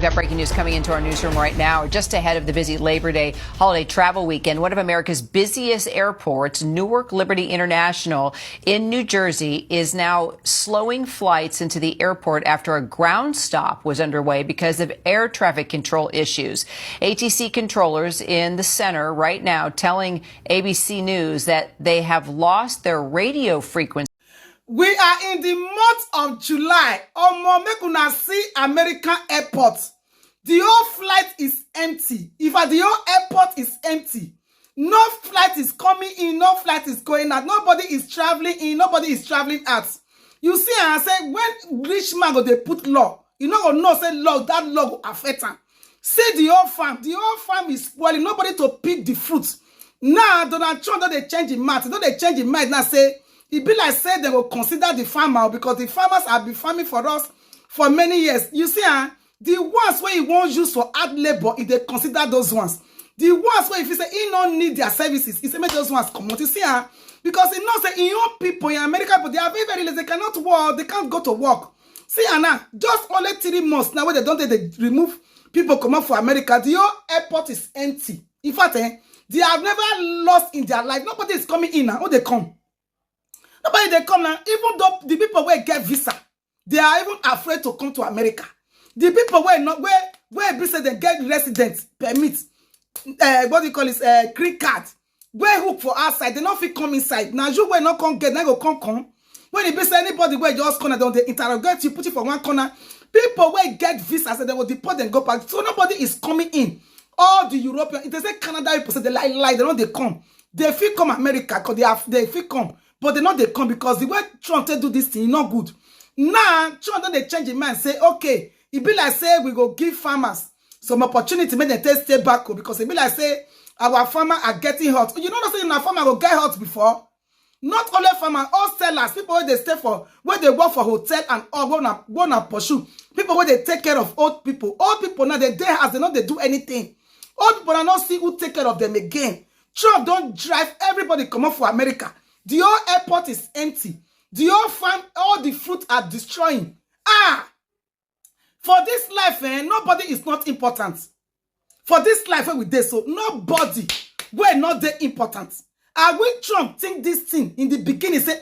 got breaking news coming into our newsroom right now. Just ahead of the busy Labor Day holiday travel weekend, one of America's busiest airports, Newark Liberty International in New Jersey, is now slowing flights into the airport after a ground stop was underway because of air traffic control issues. ATC controllers in the center right now telling ABC News that they have lost their radio frequency. We are in the month of July. Make una see American airports. The whole flight is empty. If the whole airport is empty, no flight is coming in, no flight is going out. Nobody is traveling in, nobody is traveling out. You see, I say when rich man go they put law, you know go know say law, that law go affect them. See the whole farm. The whole farm is spoiling. Nobody to pick the fruits. Now Donald Trump don't they change the mind. Don't they change the mind now say it be like say they will consider the farmer because the farmers have been farming for us for many years. You see, the ones where you won't use for hard labor, if they consider those ones. The ones where if you say you don't need their services, it's make those ones come out. You see, because you know say in your people in America, but they are very, very lazy. They cannot work, they can't go to work. See, now just only 3 months now where they don't they remove people come out for America. The whole airport is empty. In fact, they have never lost in their life. Nobody is coming in now. Oh, they come. Nobody they come now. Even though the people where get visa, they are even afraid to come to America. The people where not where they say they get residence permit, what do you call it, green card, where hook for outside, they not fit come inside. Now you will not come get, now go come. When it be say anybody where just corner, they interrogate you, put you for one corner. People where get visa, so they will deport and go back. So nobody is coming in. All the European, if they say Canada, people say they lie, they know they come. They feel come America because they feel come. But they know they come because the way Trump do this thing is not good. Now, Trump don't they change the mind say, okay, it be like say we go give farmers some opportunity make them stay back because it be like say our farmers are getting hot. You know what I'm saying? Our farmer will get hot before. Not only farmers, all sellers, people where they stay for, where they work for hotel and all go na pursue. People where they take care of old people. Old people now they there as they know they do anything. Old people are not see who take care of them again. Trump don't drive everybody come up for America. The whole airport is empty. The whole farm, all the fruit are destroying. For this life, nobody is not important. For this life, we did so nobody we're not that important. And when Trump think this thing in the beginning, say,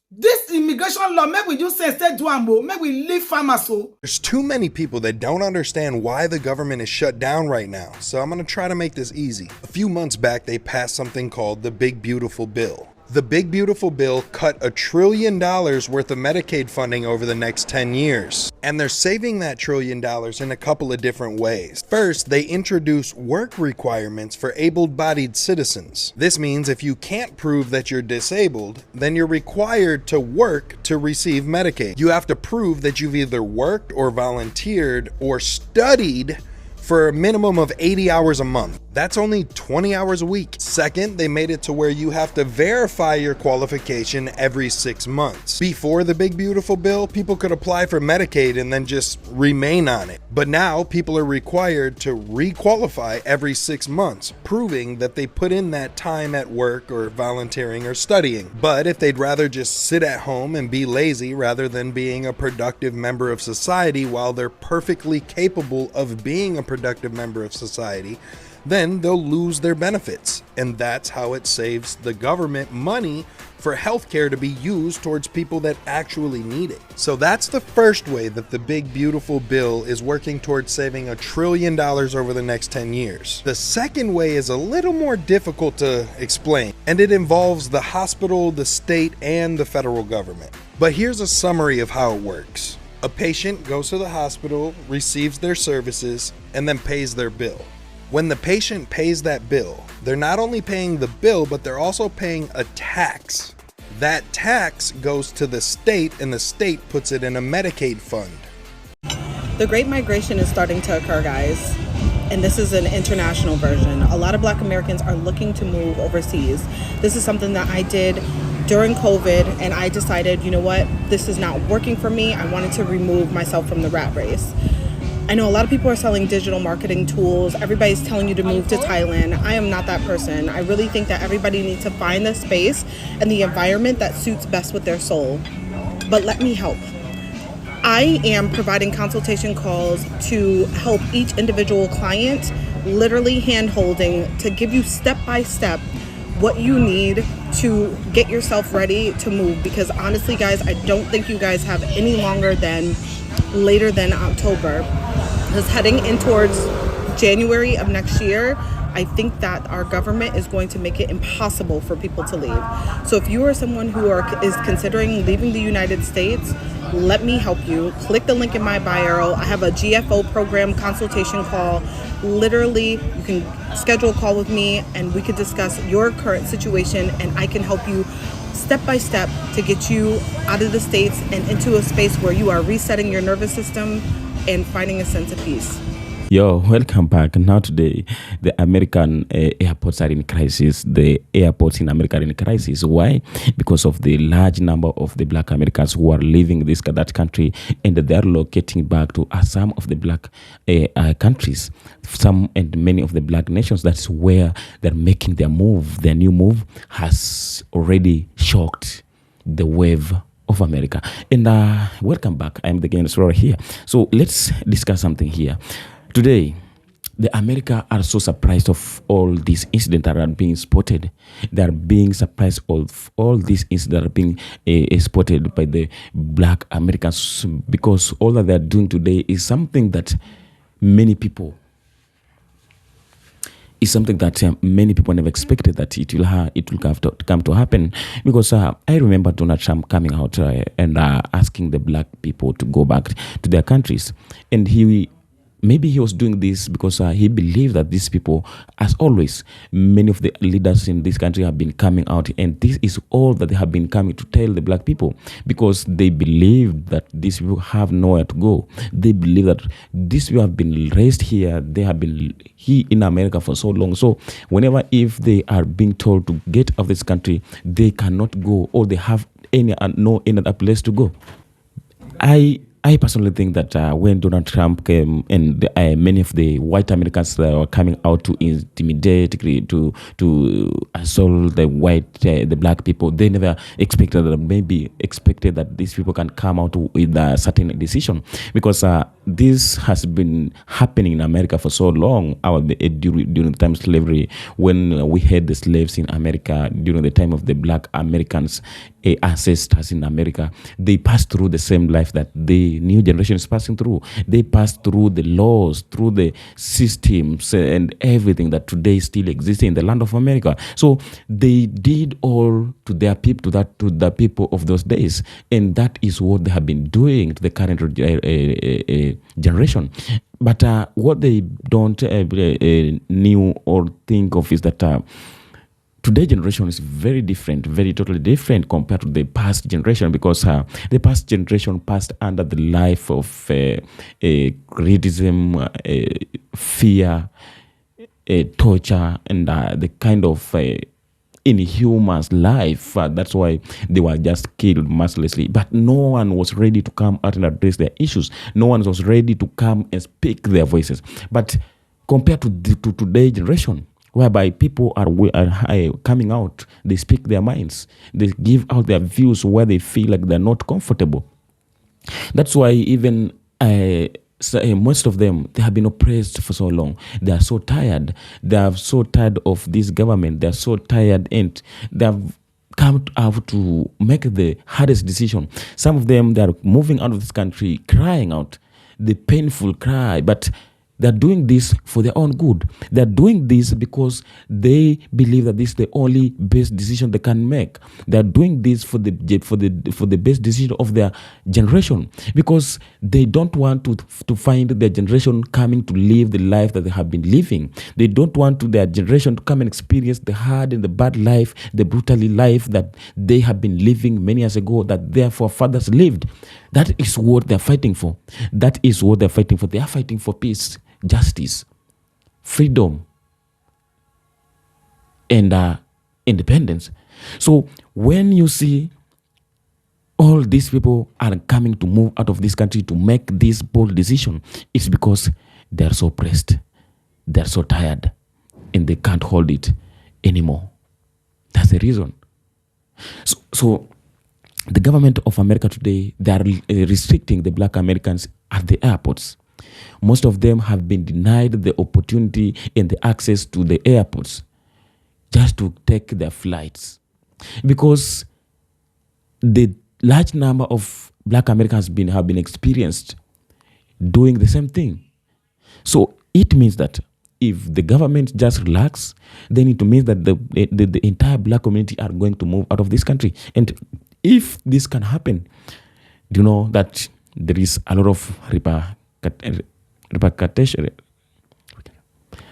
this immigration law, maybe we just say, maybe we leave farmers. So there's too many people that don't understand why the government is shut down right now. So I'm going to try to make this easy. A few months back, they passed something called the Big Beautiful Bill. The Big Beautiful Bill cut $1 trillion worth of Medicaid funding over the next 10 years. And they're saving that $1 trillion in a couple of different ways. First, they introduce work requirements for able-bodied citizens. This means if you can't prove that you're disabled, then you're required to work to receive Medicaid. You have to prove that you've either worked or volunteered or studied for a minimum of 80 hours a month. That's only 20 hours a week. Second, they made it to where you have to verify your qualification every 6 months. Before the Big Beautiful Bill, people could apply for Medicaid and then just remain on it. But now people are required to re-qualify every 6 months, proving that they put in that time at work or volunteering or studying. But if they'd rather just sit at home and be lazy rather than being a productive member of society while they're perfectly capable of being a productive member of society, then they'll lose their benefits. And that's how it saves the government money for healthcare to be used towards people that actually need it. So that's the first way that the Big Beautiful Bill is working towards saving $1 trillion over the next 10 years. The second way is a little more difficult to explain, and it involves the hospital, the state, and the federal government. But here's a summary of how it works. A patient goes to the hospital, receives their services, and then pays their bill. When the patient pays that bill, they're not only paying the bill, but they're also paying a tax. That tax goes to the state, and the state puts it in a Medicaid fund. The Great Migration is starting to occur, guys. And this is an international version. A lot of Black Americans are looking to move overseas. This is something that I did during COVID, and I decided, you know what, this is not working for me. I wanted to remove myself from the rat race. I know a lot of people are selling digital marketing tools. Everybody's telling you to move to Thailand. I am not that person. I really think that everybody needs to find the space and the environment that suits best with their soul. But let me help. I am providing consultation calls to help each individual client, literally hand-holding to give you step-by-step what you need to get yourself ready to move. Because honestly, guys, I don't think you guys have any longer than later than October. Because heading in towards January of next year, I think that our government is going to make it impossible for people to leave. So if you are someone who is considering leaving the United States, let me help you. Click the link in my bio. I have a GFO program consultation call. Literally, you can schedule a call with me and we could discuss your current situation, and I can help you step by step to get you out of the States and into a space where you are resetting your nervous system and finding a sense of peace. Yo, welcome back. Now today, the American airports are in crisis. The airports in America are in crisis. Why? Because of the large number of the black Americans who are leaving that country, and they are locating back to some of the black countries, some and many of the black nations. That's where they're making their move. Their new move has already shocked the wave of America. And welcome back. I'm the Game Explorer here. So let's discuss something here. Today, the America are so surprised of all these incidents that are being spotted. They are being surprised of all these incidents that are being spotted by the black Americans, because all that they are doing today is something that many people never expected that it will come to happen. Because I remember Donald Trump coming out and asking the black people to go back to their countries, and maybe he was doing this because he believed that these people, as always, many of the leaders in this country have been coming out, and this is all that they have been coming to tell the black people, because they believe that these people have nowhere to go. They believe that these people have been raised here. They have been here in America for so long. So whenever if they are being told to get out of this country, they cannot go, or they have no other place to go. I personally think that when Donald Trump came, and many of the white Americans were coming out to intimidate, to assault the black people, they never expected that these people can come out with a certain decision, because this has been happening in America for so long. During the time of slavery, when we had the slaves in America, during the time of the black Americans, ancestors in America, they passed through the same life that the new generation is passing through. They passed through the laws, through the systems and everything that today still exists in the land of America. So they did all to their people, to the people of those days, and that is what they have been doing to the current generation. But what they don't knew or think of is that today's generation is very different, very totally different compared to the past generation, because the past generation passed under the life of criticism, fear, torture, and the kind of inhuman life. That's why they were just killed mercilessly. But no one was ready to come out and address their issues. No one was ready to come and speak their voices. But compared to today's generation, whereby people are coming out, they speak their minds, they give out their views where they feel like they're not comfortable. That's why even most of them, they have been oppressed for so long. They are so tired. They are so tired of this government. They are so tired, and they have come out to make the hardest decision. Some of them, they are moving out of this country, crying out the painful cry, but they're doing this for their own good. They're doing this because they believe that this is the only best decision they can make. They're doing this for the best decision of their generation, because they don't want to find their generation coming to live the life that they have been living. They don't want their generation to come and experience the hard and the bad life, the brutal life that they have been living many years ago, that their forefathers lived. That is what they're fighting for. That is what they're fighting for. They are fighting for peace, justice, freedom, and independence. So when you see all these people are coming to move out of this country to make this bold decision, it's because they're so pressed, they're so tired, and they can't hold it anymore. That's the reason. So the government of America today, they are restricting the black Americans at the airports. Most of them have been denied the opportunity and the access to the airports just to take their flights, because the large number of black Americans have been experienced doing the same thing. So it means that if the government just relax, then it means that the entire black community are going to move out of this country. And if this can happen, do you know that there is a lot of repercussion?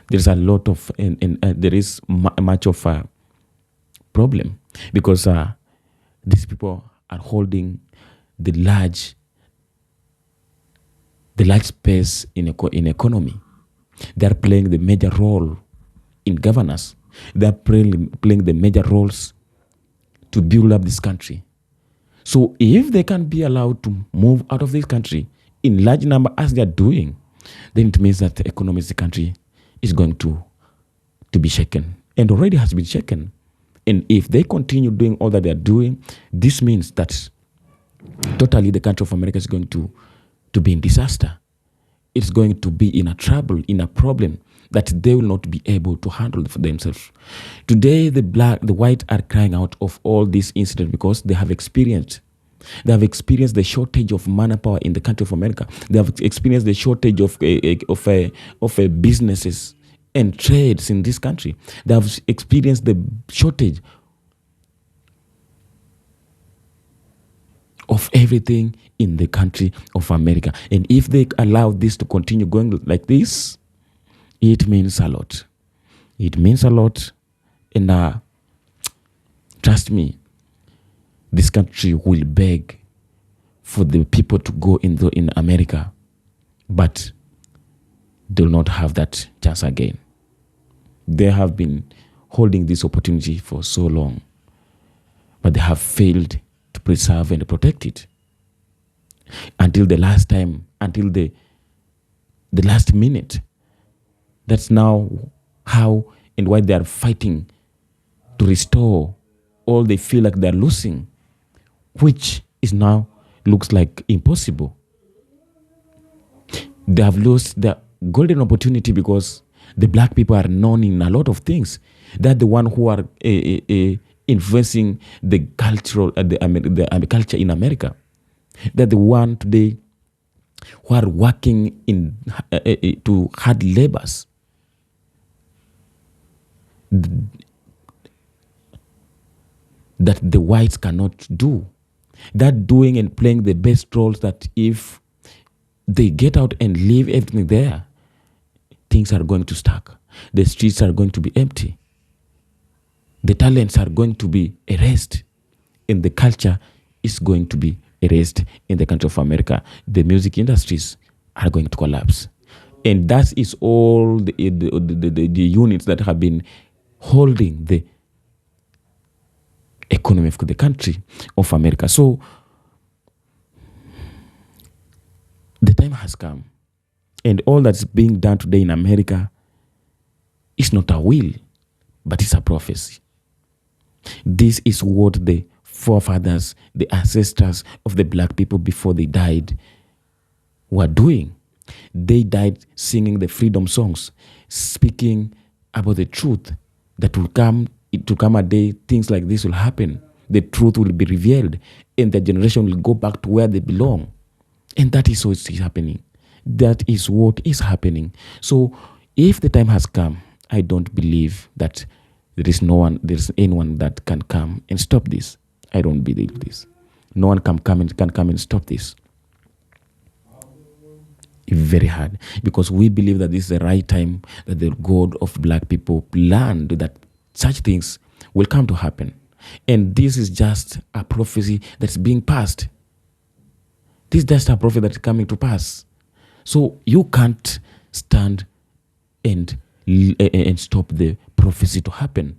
There's a lot of, there is much of a problem, because these people are holding the large space in economy. They are playing the major role in governance. They are playing the major roles to build up this country. So if they can be allowed to move out of this country in large number as they are doing, then it means that the economy of the country is going to be shaken, and already has been shaken. And if they continue doing all that they are doing, this means that totally the country of America is going to be in disaster. It's going to be in a trouble, in a problem that they will not be able to handle for themselves. Today, the white are crying out of all these incidents because they have experienced the shortage of manpower in the country of America. They have experienced the shortage of businesses and trades in this country. They have experienced the shortage of everything in the country of America. And if they allow this to continue going like this, it means a lot. It means a lot. And trust me, this country will beg for the people to go in America, but they will not have that chance again. They have been holding this opportunity for so long, but they have failed to preserve and protect it until the last time, until the last minute. That's now how and why they are fighting to restore all they feel like they're losing, which is now looks like impossible. They have lost the golden opportunity because the black people are known in a lot of things. They're the one who are influencing the cultural the culture in America. They're the one today who are working in to hard labors. That the whites cannot do. They're doing and playing the best roles that if they get out and leave everything there, things are going to stack. The streets are going to be empty. The talents are going to be erased. And the culture is going to be erased in the country of America. The music industries are going to collapse. And that is all the units that have been holding the economy of the country of America. So the time has come, and all that's being done today in America is not a will, but it's a prophecy. This is what the forefathers, the ancestors of the black people before they died were doing. They died singing the freedom songs, speaking about the truth that will come. It will come a day things like this will happen. The truth will be revealed, and the generation will go back to where they belong. And that is what is happening. That is what is happening. So if the time has come, I don't believe that there is anyone that can come and stop this. I don't believe this. No one can come and stop this. It's very hard, because we believe that this is the right time that the God of black people planned that such things will come to happen. And this is just a prophecy that's being passed. This is just a prophecy that's coming to pass. So you can't stand and stop the prophecy to happen.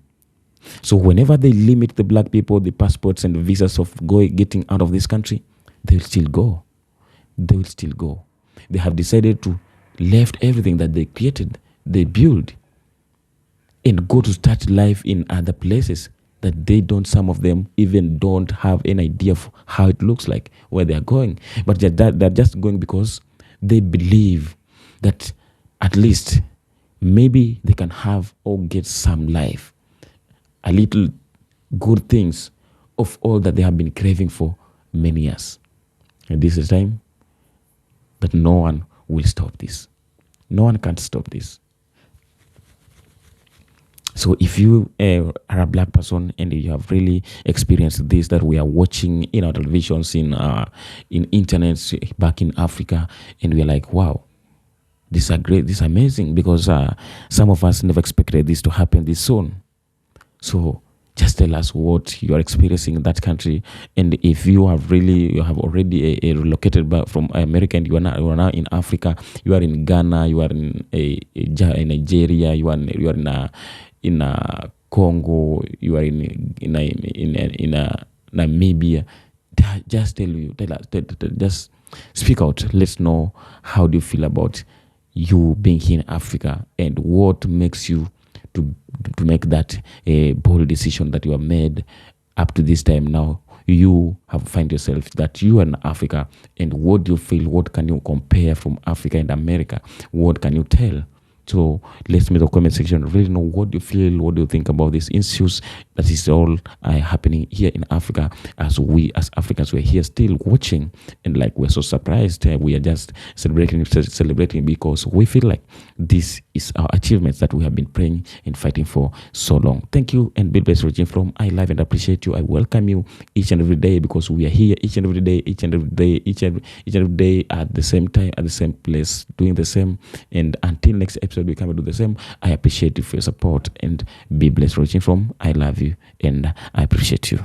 So whenever they limit the black people, the passports and the visas of getting out of this country, they will still go. They will still go. They have decided to left everything that they created, they build, and go to start life in other places. that some of them even don't have any idea of how it looks like, where they're going. But they're just going because they believe that at least maybe they can have or get some life, a little good things of all that they have been craving for many years. And this is time that no one will stop this. No one can stop this. So if you are a black person and you have really experienced this that we are watching in our televisions, in internet back in Africa, and we are like, wow, this is great, this is amazing, because some of us never expected this to happen this soon. So just tell us what you are experiencing in that country, and if you have already relocated back from America and you are now in Africa, you are in Ghana, you are in Nigeria, you are in Congo, you are in Namibia. Just just speak out. Let's know how do you feel about you being here in Africa, and what makes you to make that bold decision that you have made up to this time. Now you have find yourself that you are in Africa, and what do you feel? What can you compare from Africa and America? What can you tell? So let's make the comment section really know what you feel, what do you think about these issues that is all happening here in Africa, as we as Africans we're here still watching, and like we're so surprised. We are just celebrating because we feel like this is our achievements that we have been praying and fighting for so long. Thank you, and be blessed, Regine from I love and appreciate you. I welcome you each and every day, because we are here each and every day at the same time, at the same place, doing the same. And until next episode we come and do the same. I appreciate you for your support, and be blessed, Regine from I love you and I appreciate you.